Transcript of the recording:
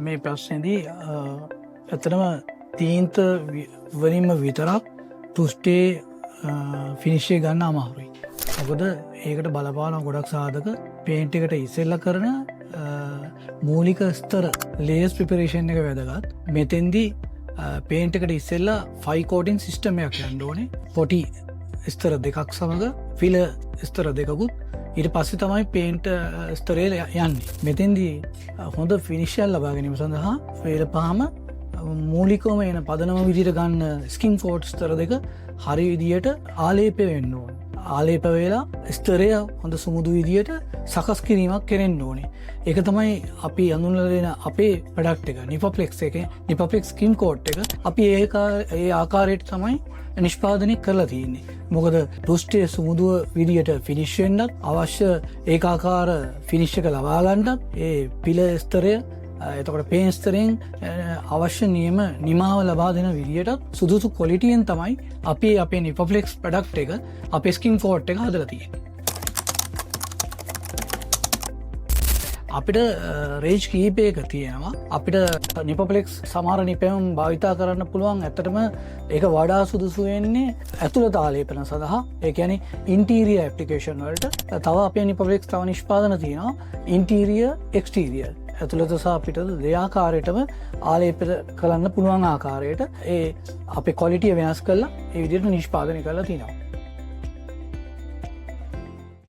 මේ ප්‍රශ්නේදී ඇත්තටම තීන්ත වලින්ම විතරක් තුෂ්ටේ ෆිනිෂ් එක ගන්න අමාරුයි. මොකද ඒකට බලපාන ගොඩක් සාධක පේන්ට් එකට ඉස්සෙල්ලා කරන මූලික ස්තර ලේයර්ස් ප්‍රිපරේෂන් එක වැදගත්. මෙතෙන්දී පේන්ට් එකට ඉස්සෙල්ලා 5 කෝටින් සිස්ටම් එකක් යන්න ඕනේ. පොටි ස්තර දෙකක් සමග ෆිල ස්තර දෙකකුත් ඊට පස්සේ තමයි පේන්ට් ස්තරේ යන්නේ. මෙතෙන්දී හොඳ ෆිනිෂල් ලබා ගැනීම සඳහා වේලපහම මූලිකවම එන පදනම විදිහට ගන්න ස්කින් කෝට් ස්තර දෙක හරි විදියට ආලේප වෙන්න ඕනේ. ආලේප වෙලා ස්තරය හොඳ සුමුදු විදියට සකස් කිරීමක් කරන්න ඕනේ. ඒක තමයි අපි අඳුනලා දෙන අපේ ප්‍රොඩක්ට් එක නිපොප්ලෙක්ස් එකේ නිපොප්ලෙක්ස් ස්කින් කෝට් එක අපි ඒ ආකාරයට තමයි නිෂ්පාදනය කරලා තියෙන්නේ. මොකද රුස්ටේ සුමුදුව විදියට ෆිනිෂ් වෙන්නත් අවශ්‍ය ඒකාකාර ෆිනිෂ් එක ලබා ගන්නත් ඒ පිල ස්තරය එතකොට පේන් ස්තරයෙන් අවශ්‍ය නිමාව ලබා දෙන විදියටත් සුදුසු ක්වොලිටියෙන් තමයි අපි අපේ නිපොප්ලෙක්ස් ප්‍රොඩක්ට් එක අපේ ස්කින් කෝට් එක හදලා තියෙන්නේ. අපිට රේජ් කීපයක තියෙනවා. අපිට නිපොප්ලෙක්ස් සමහර නිපැයුම් භාවිතා කරන්න පුළුවන්. ඇත්තටම ඒක වඩා සුදුසු වෙන්නේ ඇතුළත ආලේපන සඳහා. ඒ කියන්නේ ඉන්ටීරියර් ඇප්ලිකේෂන් වලට. තව අපේ නිපොප්ලෙක්ස් තව නිෂ්පාදන තියෙනවා ඉන්ටීරියර් එක්ස්ටීරියර්. ඇතුළත සහ පිටත දෙආකාරයටම ආලේප කරන්න පුළුවන් ආකාරයට ඒ අපේ ක්වොලිටිය වෙනස් කරලා ඒ විදිහට නිෂ්පාදනය කරලා තියෙනවා.